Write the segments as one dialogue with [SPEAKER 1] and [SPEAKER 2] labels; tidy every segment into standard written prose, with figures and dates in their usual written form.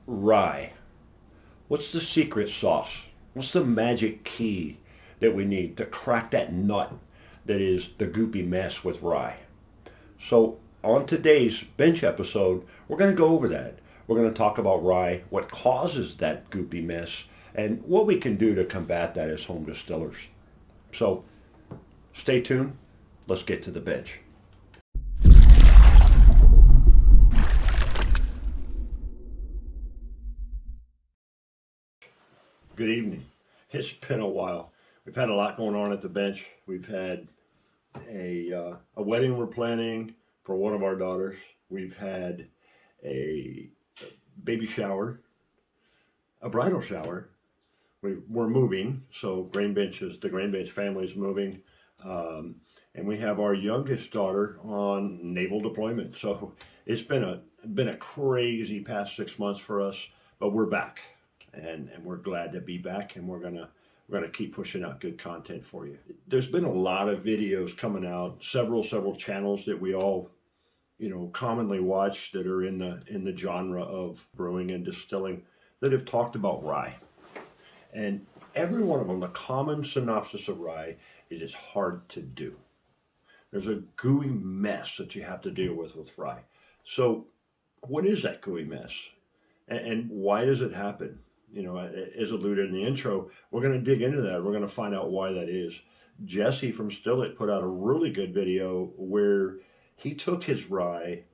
[SPEAKER 1] Rye. What's the secret sauce? What's the magic key that we need to crack that nut that is the goopy mess with rye? So, on today's bench episode, we're going to go over that. We're going to talk about rye, what causes that goopy mess, and what we can do to combat that as home distillers. So, stay tuned. Let's get to the bench. Good evening. It's been a while. We've had a lot going on at the bench. We've had a wedding we're planning for one of our daughters. We've had a baby shower, a bridal shower. We're moving, so the Grain Bench family is moving, and we have our youngest daughter on naval deployment. So it's been a crazy past 6 months for us, but we're back, and we're glad to be back, and we're gonna keep pushing out good content for you. There's been a lot of videos coming out, several channels that we all commonly watch that are in the genre of brewing and distilling that have talked about rye. And every one of them, the common synopsis of rye is it's hard to do. There's a gooey mess that you have to deal with rye. So what is that gooey mess? And why does it happen? As alluded in the intro, we're going to dig into that. We're going to find out why that is. Jesse from Still It put out a really good video where he took his rye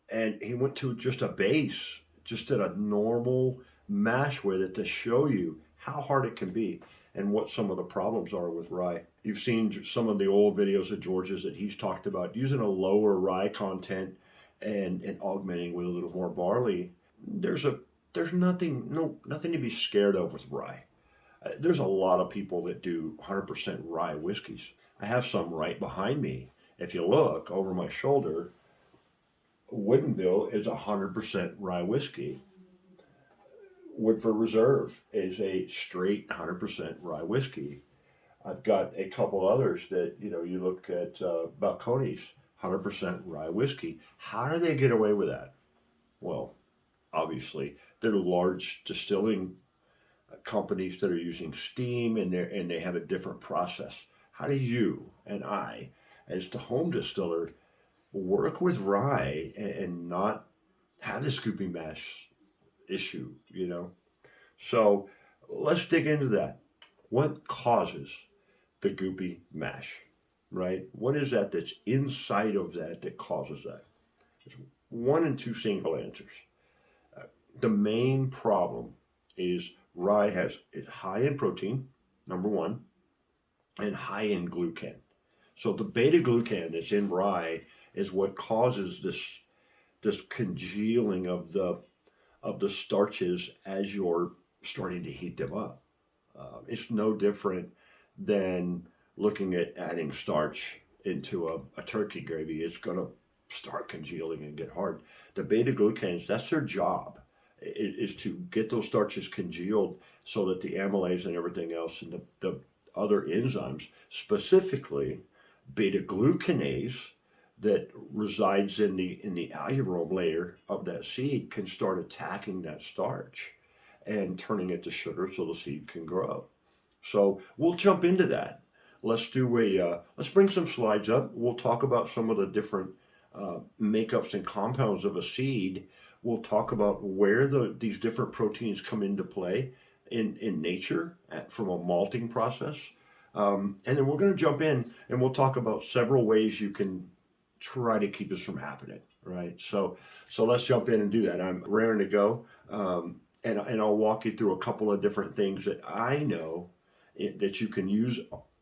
[SPEAKER 1] and he went to just a base, just did a normal mash with it to show you how hard it can be and what some of the problems are with rye. You've seen some of the old videos of George's that he's talked about using a lower rye content and augmenting with a little more barley. There's nothing to be scared of with rye. There's a lot of people that do 100% rye whiskeys. I have some right behind me. If you look over my shoulder, Woodinville is 100% rye whiskey. Woodford Reserve is a straight 100% rye whiskey. I've got a couple others that, you look at Balcones, 100% rye whiskey. How do they get away with that? Well, obviously, they're large distilling companies that are using steam and they have a different process. How do you and I, as the home distiller, work with rye and not have this goopy mash issue, So let's dig into that. What causes the goopy mash, right? What is that that's inside of that causes that? There's one and two single answers. The main problem is rye is high in protein, number one, and high in glucan. So the beta glucan that's in rye is what causes this congealing of the starches as you're starting to heat them up. It's no different than looking at adding starch into a turkey gravy. It's going to start congealing and get hard. The beta glucans, that's their job, is to get those starches congealed so that the amylase and everything else and the other enzymes, specifically beta glucanase, that resides in the alurome layer of that seed, can start attacking that starch and turning it to sugar so the seed can grow. So we'll jump into that. Let's bring some slides up. We'll talk about some of the different makeups and compounds of a seed. We'll talk about where these different proteins come into play in nature from a malting process. And then we're going to jump in and we'll talk about several ways you can try to keep this from happening, right? So let's jump in and do that. I'm raring to go, and I'll walk you through a couple of different things that I know that you can use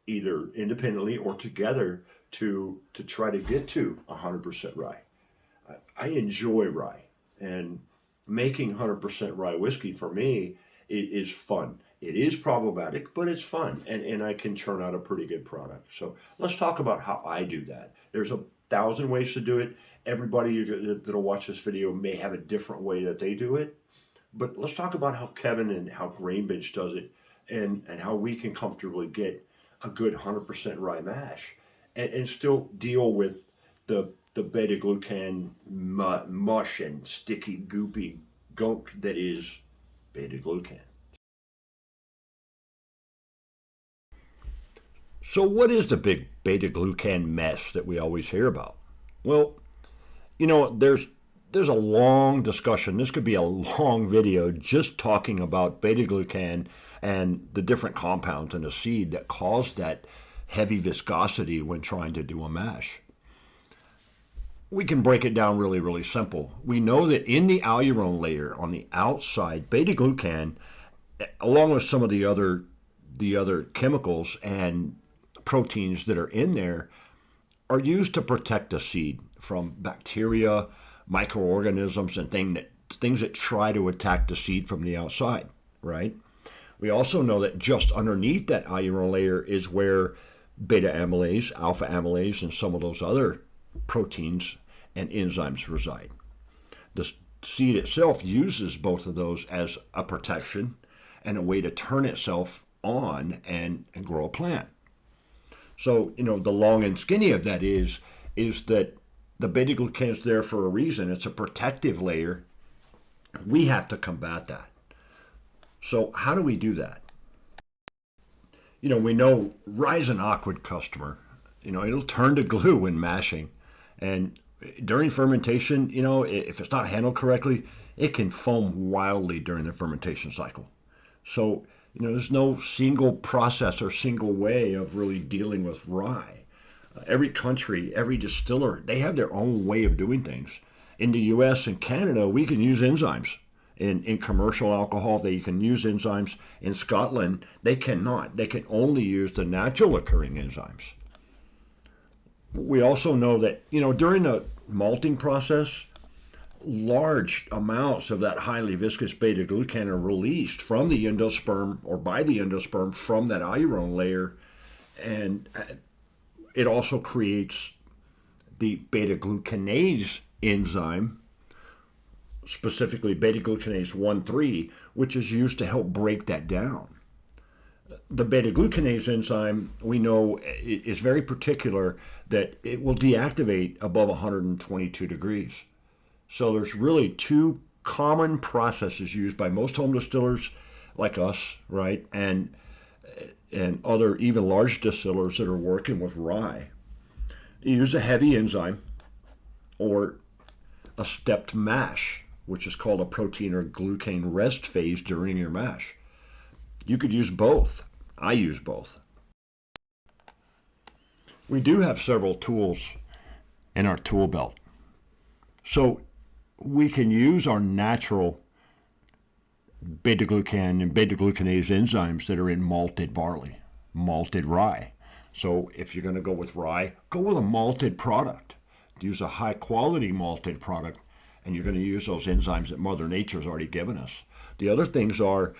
[SPEAKER 1] either independently or together to try to get to 100% rye. I enjoy rye, and making 100% rye whiskey for me is fun. It is problematic, but it's fun, and I can churn out a pretty good product. So let's talk about how I do that. There's 1,000 ways to do it. Everybody that'll watch this video may have a different way that they do it, but let's talk about how Kevin and how Grain Bench does it, and how we can comfortably get a good 100% rye mash and still deal with the beta glucan mush and sticky goopy gunk that is beta glucan. So what is the big beta glucan mess that we always hear about? Well, there's a long discussion. This could be a long video just talking about beta glucan and the different compounds in the seed that cause that heavy viscosity when trying to do a mash. We can break it down really, really simple. We know that in the alurone layer on the outside, beta glucan, along with some of the other chemicals and proteins that are in there, are used to protect the seed from bacteria, microorganisms, and things that try to attack the seed from the outside, right? We also know that just underneath that alurone layer is where beta amylase, alpha amylase, and some of those other proteins and enzymes reside. The seed itself uses both of those as a protection and a way to turn itself on and grow a plant. So, the long and skinny of that is that the beta-glucan is there for a reason. It's a protective layer. We have to combat that. So how do we do that? We know Rye's an awkward customer. It'll turn to glue when mashing. And during fermentation, if it's not handled correctly, it can foam wildly during the fermentation cycle. So, there's no single process or single way of really dealing with rye. Every country, every distiller, they have their own way of doing things. In the US and Canada, we can use enzymes. In commercial alcohol, they can use enzymes. In Scotland, they cannot. They can only use the natural occurring enzymes. We also know that, during the malting process, large amounts of that highly viscous beta-glucan are released from the endosperm or by the endosperm from that alurone layer, and it also creates the beta-glucanase enzyme, specifically beta-glucanase 1,3, which is used to help break that down. The beta-glucanase enzyme, we know, is very particular that it will deactivate above 122 degrees. So there's really two common processes used by most home distillers like us, right, and other even large distillers that are working with rye. You use a heavy enzyme or a stepped mash, which is called a protein or glucane rest phase during your mash. You could use both. I use both. We do have several tools in our tool belt. So we can use our natural beta-glucan and beta-glucanase enzymes that are in malted barley, malted rye. So if you're going to go with rye, go with a malted product. Use a high-quality malted product, and you're going to use those enzymes that Mother Nature's already given us. The other things are,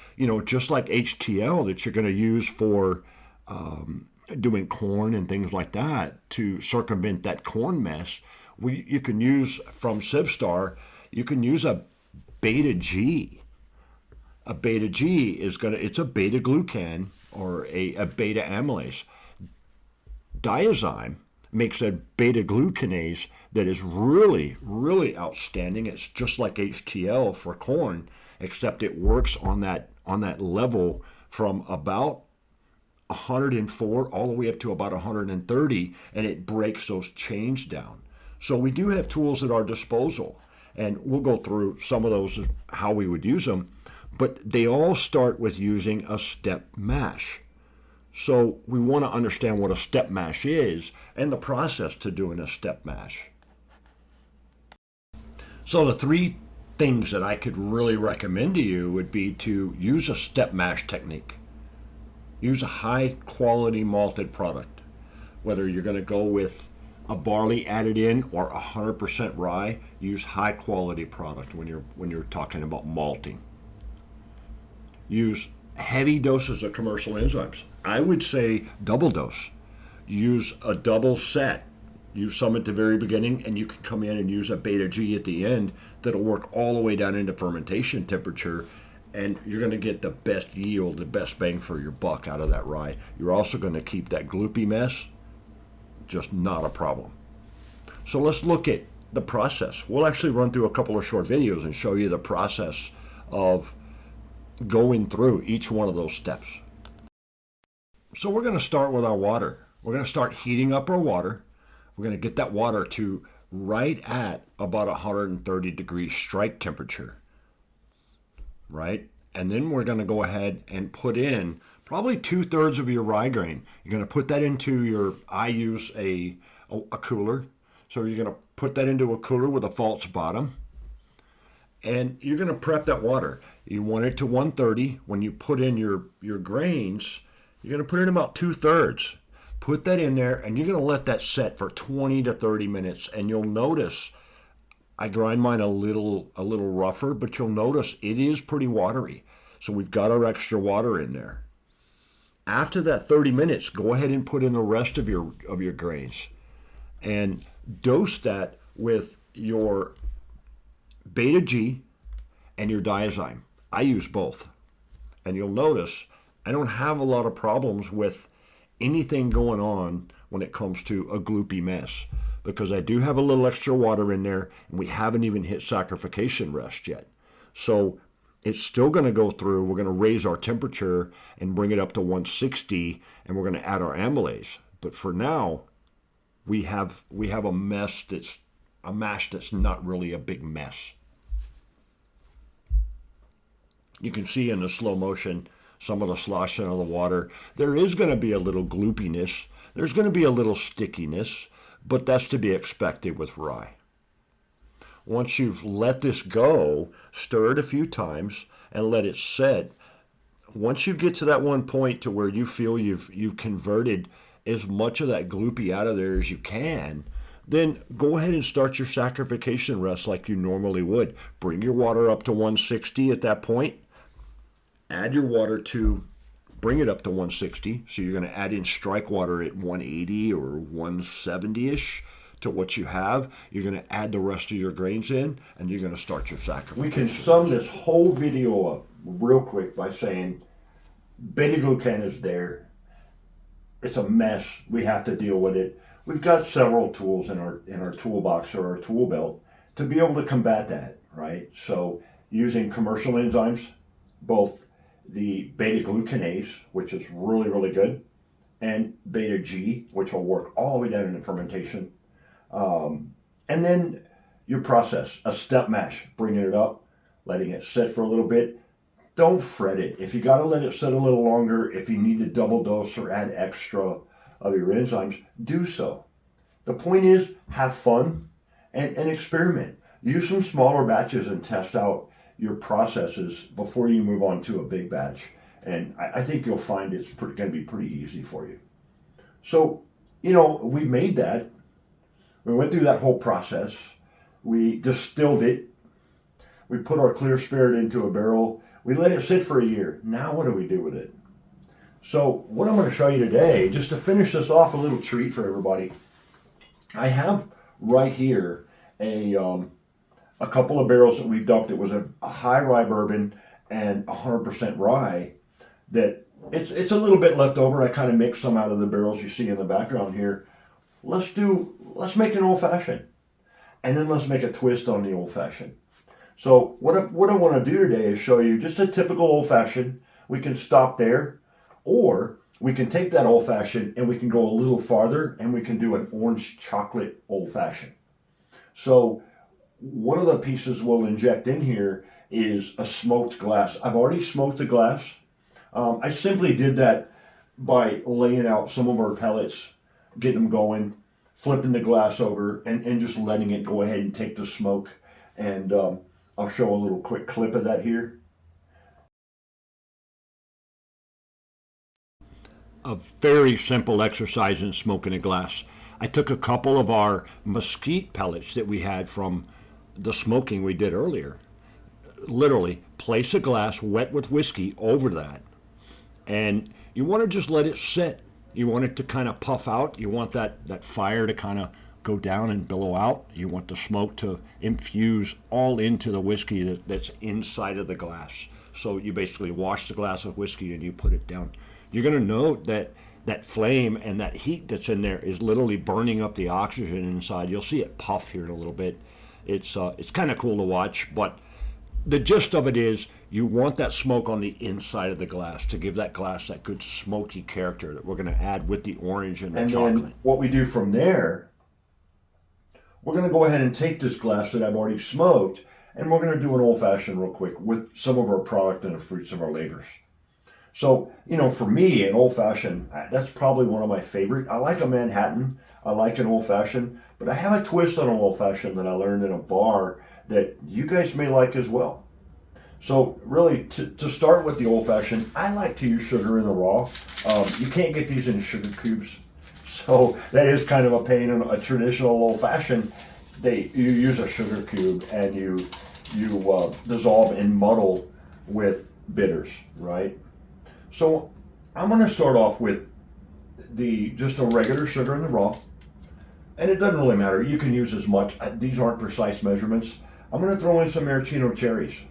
[SPEAKER 1] just like HTL that you're going to use for doing corn and things like that to circumvent that corn mess. You can use from Sibstar, you can use a beta G. A beta G it's a beta glucan or a beta amylase. Diazyme makes a beta glucanase that is really, really outstanding. It's just like HTL for corn, except it works on that level from about 104 all the way up to about 130, and it breaks those chains down. So we do have tools at our disposal, and we'll go through some of those, how we would use them, but they all start with using a step mash. So we want to understand what a step mash is and the process to doing a step mash. So the three things that I could really recommend to you would be to use a step mash technique. Use a high quality malted product, whether you're going to go with a barley added in or 100% rye. Use high quality product when you're talking about malting. Use heavy doses of commercial enzymes. I would say double dose. Use a double set. Use some at the very beginning, and you can come in and use a beta G at the end that'll work all the way down into fermentation temperature, and you're going to get the best yield, the best bang for your buck out of that rye. You're also going to keep that gloopy mess just not a problem. So let's look at the process. We'll actually run through a couple of short videos and show you the process of going through each one of those steps. So we're going to start with our water. We're going to start heating up our water. We're going to get that water to right at about 130 degrees strike temperature, right? And then we're going to go ahead and put in probably 2/3 of your rye grain. You're going to put that into your, I use a cooler. So you're going to put that into a cooler with a false bottom. And you're going to prep that water. You want it to 130. When you put in your grains, you're going to put in about 2/3. Put that in there, and you're going to let that set for 20 to 30 minutes. And you'll notice, I grind mine a little rougher, but you'll notice it is pretty watery. So we've got our extra water in there. After that 30 minutes, go ahead and put in the rest of your grains. And dose that with your Beta G and your diazyme. I use both. And you'll notice I don't have a lot of problems with anything going on when it comes to a gloopy mess, because I do have a little extra water in there, and we haven't even hit saccharification rest yet. So it's still going to go through. We're going to raise our temperature and bring it up to 160, and we're going to add our amylase. But for now, we have a mash that's not really a big mess. You can see in the slow motion some of the sloshing of the water. There is going to be a little gloopiness. There's going to be a little stickiness, but that's to be expected with rye. Once you've let this go, stir it a few times and let it set. Once you get to that one point to where you feel you've converted as much of that gloopy out of there as you can, then go ahead and start your saccharification rest like you normally would. Bring your water up to 160 at that point. Add your water to bring it up to 160. So you're going to add in strike water at 180 or 170-ish to what you have. You're going to add the rest of your grains in, and you're going to start your saccharification. We can sum this whole video up real quick by saying beta glucan is there. It's a mess. We have to deal with it. We've got several tools in our toolbox or our tool belt to be able to combat that, right? So using commercial enzymes, both the beta-glucanase, which is really, really good, and beta-G, which will work all the way down into fermentation. And then your process, a step mash, bringing it up, letting it sit for a little bit. Don't fret it. If you got to let it sit a little longer, if you need to double dose or add extra of your enzymes, do so. The point is, have fun and experiment. Use some smaller batches and test out your processes before you move on to a big batch. And I think you'll find it's going to be pretty easy for you. So, we made that. We went through that whole process. We distilled it. We put our clear spirit into a barrel. We let it sit for a year. Now what do we do with it? So what I'm going to show you today, just to finish this off, a little treat for everybody. I have right here a couple of barrels that we've dumped. It was a high rye bourbon and 100% rye that it's a little bit left over. I kind of mixed some out of the barrels you see in the background here. Let's make an old fashioned, and then let's make a twist on the old fashioned. So what I want to do today is show you just a typical old fashioned. We can stop there, or we can take that old fashioned and we can go a little farther and we can do an orange chocolate old fashioned. So one of the pieces we'll inject in here is a smoked glass. I've already smoked the glass. I simply did that by laying out some of our pellets, getting them going, flipping the glass over, and just letting it go ahead and take the smoke. And I'll show a little quick clip of that here. A very simple exercise in smoking a glass. I took a couple of our mesquite pellets that we had from the smoking we did earlier. Literally, place a glass wet with whiskey over that. And you want to just let it sit. You want it to kind of puff out. You want that fire to kind of go down and billow out. You want the smoke to infuse all into the whiskey that's inside of the glass. So you basically wash the glass of whiskey and you put it down. You're going to note that
[SPEAKER 2] that flame and that heat that's in there is literally burning up the oxygen inside. You'll see it puff here in a little bit. It's kind of cool to watch, but the gist of it is you want that smoke on the inside of the glass to give that glass that good smoky character that we're going to add with the orange and the chocolate.
[SPEAKER 1] Then what we do from there, we're going to go ahead and take this glass that I've already smoked, and we're going to do an old-fashioned real quick with some of our product and the fruits of our labors. So, for me, an old-fashioned, that's probably one of my favorite. I like a Manhattan. I like an old-fashioned, but I have a twist on an old-fashioned that I learned in a bar that you guys may like as well. So really, to start with the old-fashioned, I like to use sugar in the raw. You can't get these in sugar cubes, so that is kind of a pain in a traditional old-fashioned. You use a sugar cube and you dissolve and muddle with bitters, right? So I'm going to start off with just a regular sugar in the raw, and it doesn't really matter. You can use as much. These aren't precise measurements. I'm going to throw in some maraschino cherries.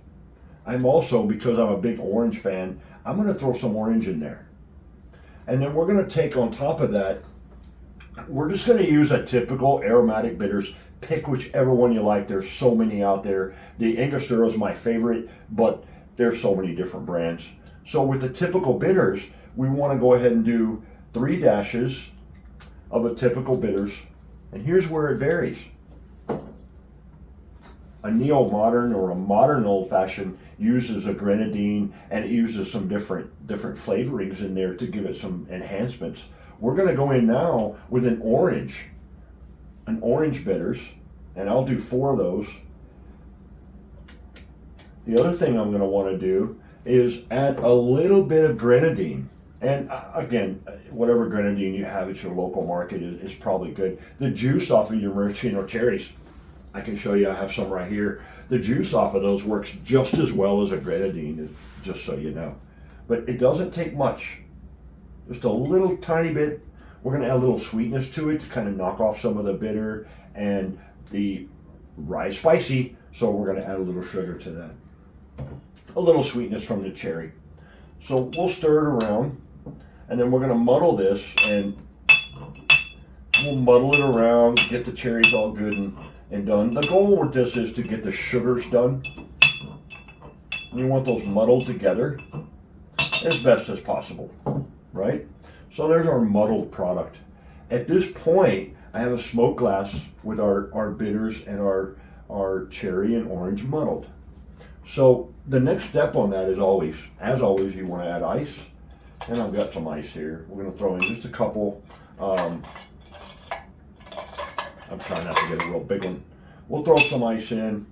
[SPEAKER 1] I'm also, because I'm a big orange fan, I'm going to throw some orange in there. And then we're going to take on top of that, we're just going to use a typical aromatic bitters. Pick whichever one you like. There's so many out there. The Angostura is my favorite, but there's so many different brands. So with the typical bitters, we want to go ahead and do 3 dashes of a typical bitters. And here's where it varies. A neo-modern or a modern old-fashioned uses a grenadine, and it uses some different flavorings in there to give it some enhancements. We're going to go in now with an orange bitters, and I'll do 4 of those. The other thing I'm going to want to do is add a little bit of grenadine. And again, whatever grenadine you have at your local market is probably good. The juice off of your maraschino cherries, I can show you, I have some right here. The juice off of those works just as well as a grenadine, just so you know. But it doesn't take much. Just a little tiny bit. We're going to add a little sweetness to it to kind of knock off some of the bitter and the rye spicy. So we're going to add a little sugar to that. A little sweetness from the cherry. So we'll stir it around, and then we're going to muddle this, and we'll muddle it around, get the cherries all good and done. The goal with this is to get the sugars done. You want those muddled together as best as possible, right? So there's our muddled product. At this point, I have a smoke glass with our bitters and our cherry and orange muddled. So the next step on that is always, as always, you want to add ice. And I've got some ice here. We're going to throw in just a couple. I'm trying not to get a real big one. We'll throw some ice in.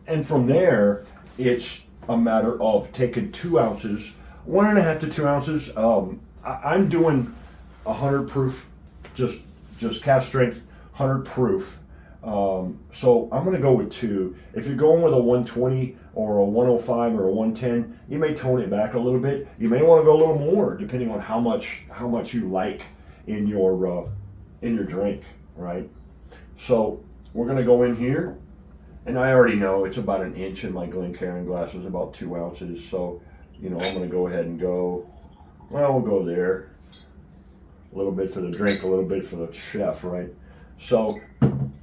[SPEAKER 1] And from there, it's a matter of taking 2 ounces, 1.5 to 2 ounces. I'm doing 100 proof, just cast strength, 100 proof. So I'm going to go with 2. If you're going with a 120 or a 105 or a 110, you may tone it back a little bit. You may want to go a little more, depending on how much you like in your drink, right? So we're going to go in here, and I already know it's about 1 inch in my Glencairn glass is about 2 ounces. So, I'm going to go ahead and go. Well, we'll go there. A little bit for the drink, a little bit for the chef, right? So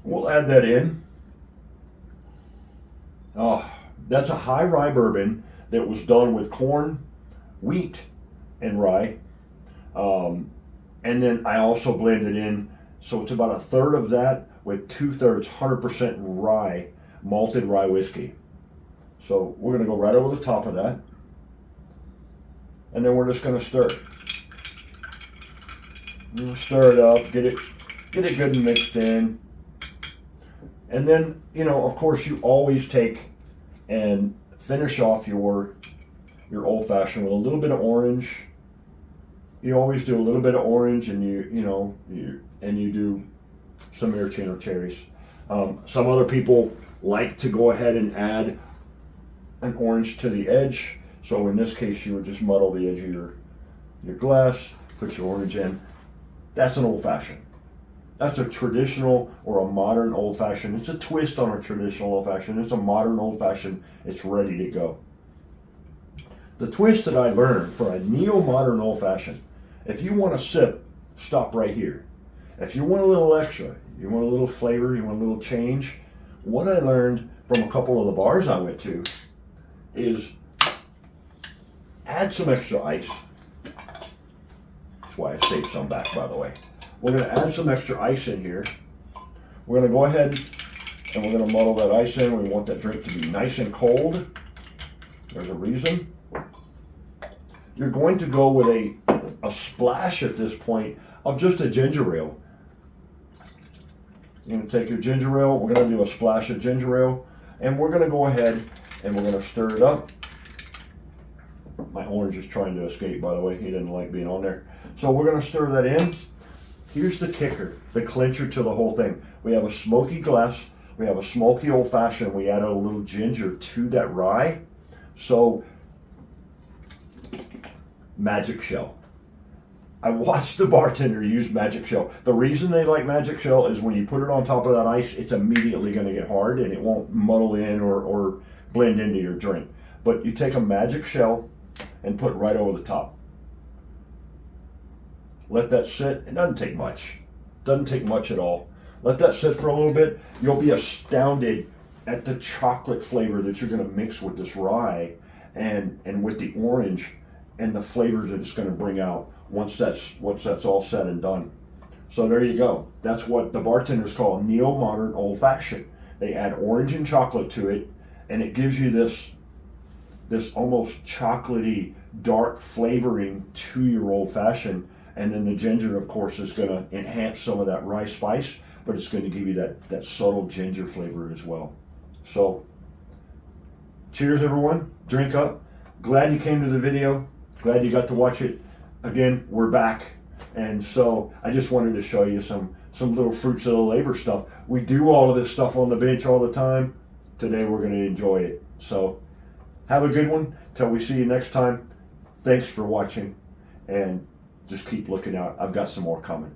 [SPEAKER 1] we'll add that in. Oh, that's a high rye bourbon that was done with corn, wheat, and rye. And then I also blended in, so it's about 1/3 of that with 2/3 100% rye, malted rye whiskey. So we're going to go right over the top of that. And then we're just going to stir it. We'll stir it up, get it good and mixed in. And then, of course, you always take and finish off your old-fashioned with a little bit of orange. You always do a little bit of orange, and you do some maraschino cherries. Some other people like to go ahead and add an orange to the edge. So in this case, you would just muddle the edge of your glass, put your orange in. That's an old-fashioned. That's a traditional or a modern old-fashioned. It's a twist on a traditional old-fashioned. It's a modern old-fashioned. It's ready to go. the twist that I learned for a neo-modern old-fashioned, if you want to sip, stop right here. If you want a little extra, you want a little flavor, you want a little change, what I learned from a couple of the bars I went to is add some extra ice. That's why I saved some back, by the way. We're going to add some extra ice in here. We're going to go ahead and we're going to muddle that ice in. We want that drink to be nice and cold. There's a reason. You're going to go with a splash at this point of just a ginger ale. You're going to take your ginger ale. We're going to do a splash of ginger ale. And we're going to go ahead and we're going to stir it up. My orange is trying to escape, by the way. He didn't like being on there. So we're going to stir that in. Here's the kicker, the clincher to the whole thing. We have a smoky glass. We have a smoky old-fashioned. We added a little ginger to that rye. So, magic shell. I watched the bartender use magic shell. The reason they like magic shell is when you put it on top of that ice, it's immediately going to get hard and it won't muddle in or blend into your drink. But you take a magic shell and put right over the top. Let that sit. It doesn't take much. Doesn't take much at all. Let that sit for a little bit. You'll be astounded at the chocolate flavor that you're going to mix with this rye and with the orange and the flavors that it's going to bring out once that's all said and done. So there you go. That's what the bartenders call a neo-modern old-fashioned. They add orange and chocolate to it, and it gives you this almost chocolatey, dark flavoring to your old-fashioned. And then the ginger, of course, is going to enhance some of that rye spice, but it's going to give you that subtle ginger flavor as well. So, cheers, everyone. Drink up. Glad you came to the video. Glad you got to watch it. Again, we're back. And so I just wanted to show you some little fruits of the labor stuff. We do all of this stuff on the bench all the time. Today we're going to enjoy it. So have a good one. Till we see you next time. Thanks for watching. And just keep looking out. I've got some more coming.